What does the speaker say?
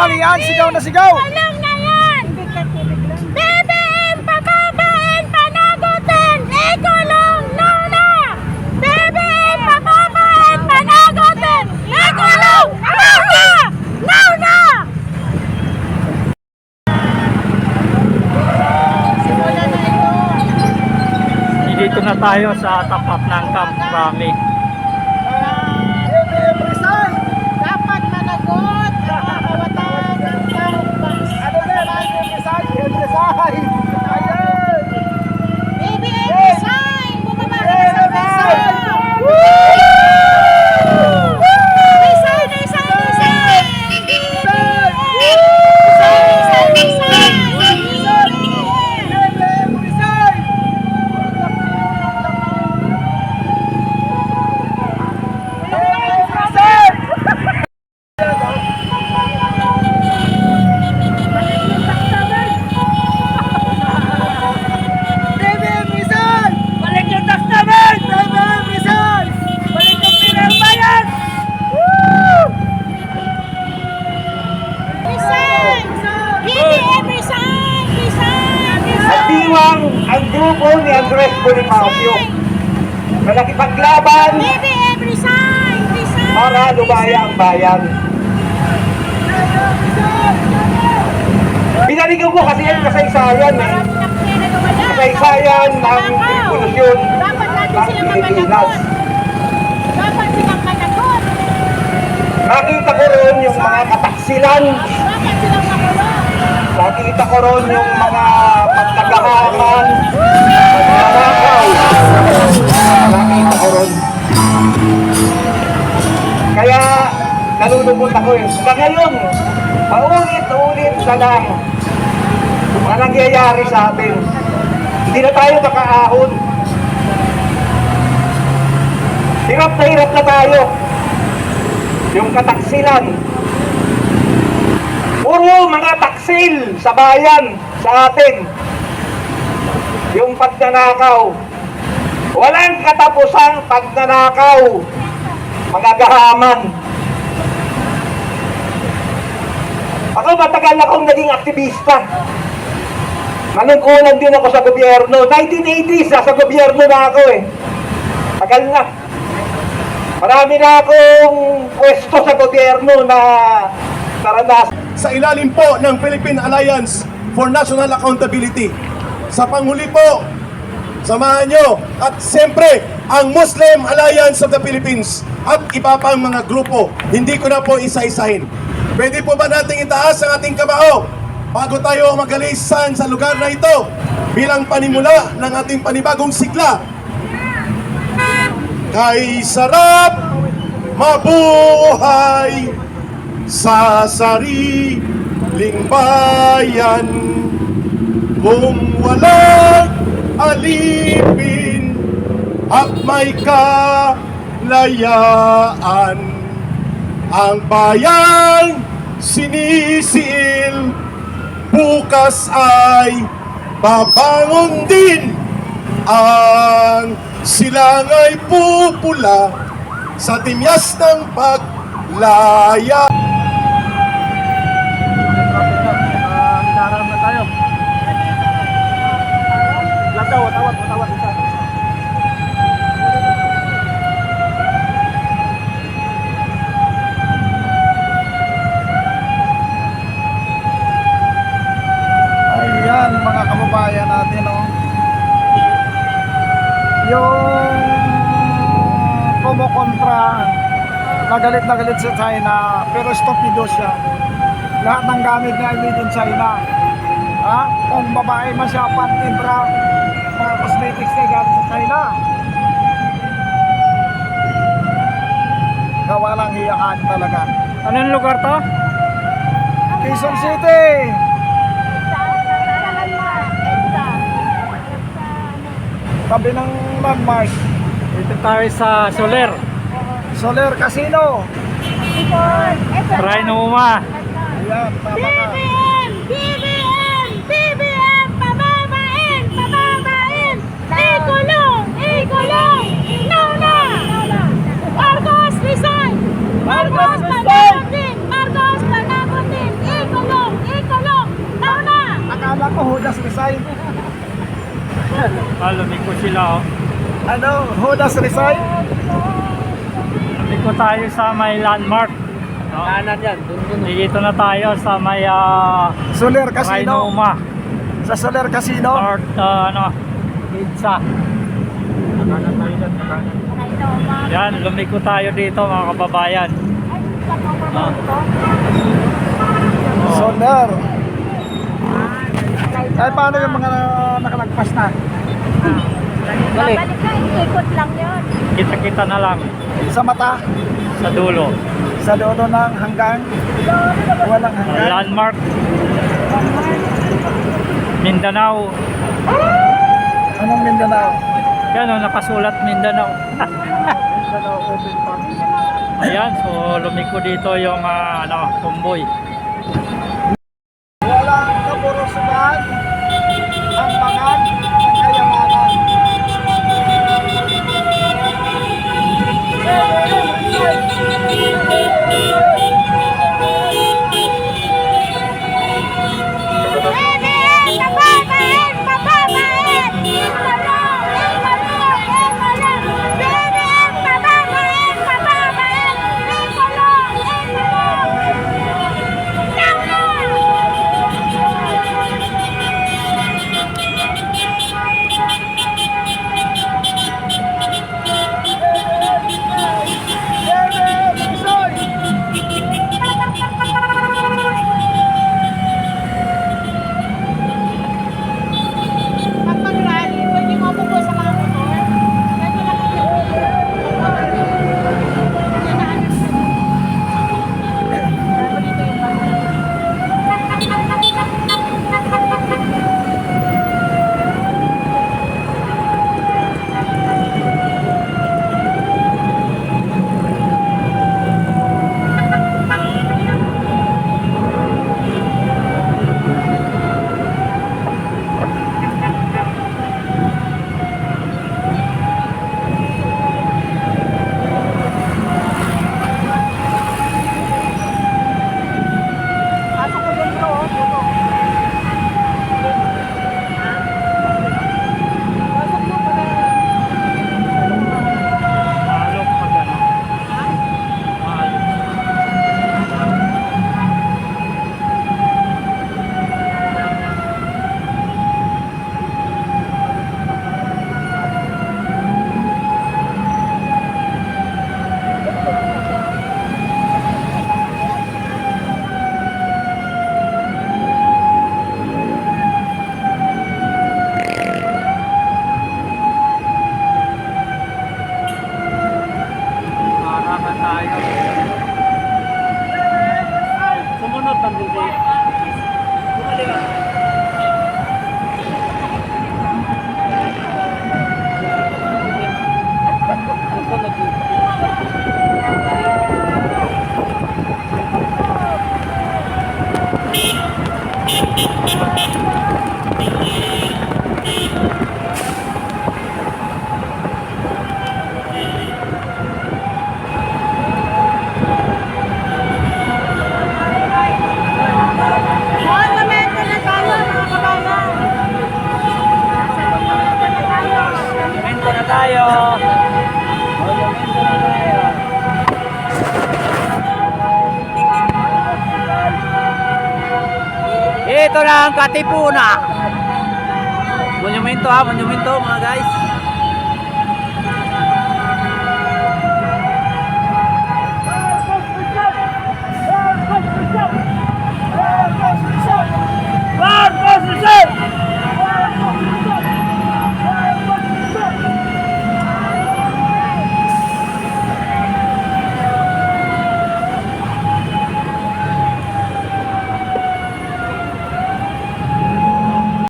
Alian, sigaw na sigaw! Walang na yan! BBM, pababain, panagutin, ikulong, nauna! BBM, pababain, panagutin, ikulong, nauna! Nauna! Simula na ito. Dito na tayo sa tapat ng Camp Crame. Dapat managot ang kawatan ng Camp. BBM, resign! Bumaba ka na sa resign! Resign, resign, resign! Resign, resign, Ang grupo ni Andres Bonifacio na nakipaglaban BBM, resign! Resign! para lumaya ang bayan. Binaligaw ko kasi yan kasaysayan eh. Kasaysayan ng revolusyon Dapat natin ng sila Pilipinas. mapanagot. Dapat silang managot. Nakita ko ron yung mga kataksilan. Dapat silang makulong. Nakita ko ron yung mga pagkagahaman, pagkakaw. Nakita ko ron. Kaya nalulungkot ako eh. Sa ngayon, paulit-ulit na lang ang nangyayari sa atin. Hindi na tayo makaahon. Hirap na tayo. Yung kataksilan. Puro mga taksil sa bayan, sa atin. Yung pagnanakaw. Walang katapusang pagnanakaw. Mga gahaman. Ako matagal akong naging aktivista. Manungkulan din ako sa gobyerno. 1980s, sa gobyerno na ako eh. Tagal na. Marami na akong pwesto sa gobyerno na naranasan. Sa ilalim po ng Philippine Alliance for National Accountability. Sa panghuli po, samahan nyo at siyempre ang Muslim Alliance of the Philippines at iba pang mga grupo. Hindi ko na po isa-isahin. Pwede po ba nating itaas ang ating kamao bago tayo magalisan sa lugar na ito bilang panimula ng ating panibagong sigla? Kay sarap mabuhay sa sariling bayan kung walang alipin at may kalayaan. Ang bayang sinisiil bukas ay babangon din. Ang silangay pupula sa timyas ng paglaya. Hinaharap na tayo. Watawat isa. Ayan mga kababayan natin oh. Yung kumukontra na galit sa China, pero stupido siya. Lahat ng gamit niya ay made in China. Ha? Kung babae man siya, panty, bra, mga cosmetics na galing sa China. Kawalang hiyaan talaga. Anong lugar to? Quezon City! Tabi ng landmark. Dito tayo sa Soler. Soler Casino. Trinoma. Ayan, tama ka. BBM! BBM! BBM! Pababain! Pababain! Ikulong! Ikulong! No na! Marcos resign! Marcos panagutin! Marcos panagutin! Ikulong! Ikulong! No na! Akala ko Judas resign. Lumiko sila oh. Ano? Judas resign? Lumiko tayo sa may landmark. No? Kanan yan. Dito na tayo sa may Soler Casino. Trinoma. Sa Soler Casino. North, Pizza. Yan, lumiko tayo dito mga kababayan. Soler. Ay, paano yung mga nakalagpas na? Babalik ka, ikot lang yun. Kita-kita na lang Sa mata? sa dulo. Sa dulo ng hanggang? Walang hanggang? Landmark. Mindanao. Anong Mindanao? Yan o, nakasulat Mindanao. Mindanao Open Park. Ayan, so lumiko dito yung convoy. Walang kapurusugan ang pangan ng kayamanan. BBM! Pababain! Pababain! Ikulong! Ikulong! Ikulong! BBM! Pababain! Pababain! Ikulong! Ikulong! No na! Pag mag-rally, pwede mo po sa mga motor. Pwede lang Maalok pag ano. Maalok. Marahan tayo. Sumunod ng dubi. Bumalik ka. Susunod dito. Monumento na tayo, mga kababayan. Monumento na tayo. Monumento na tayo. Ito na ang Katipunan. Monumento monumento mga guys.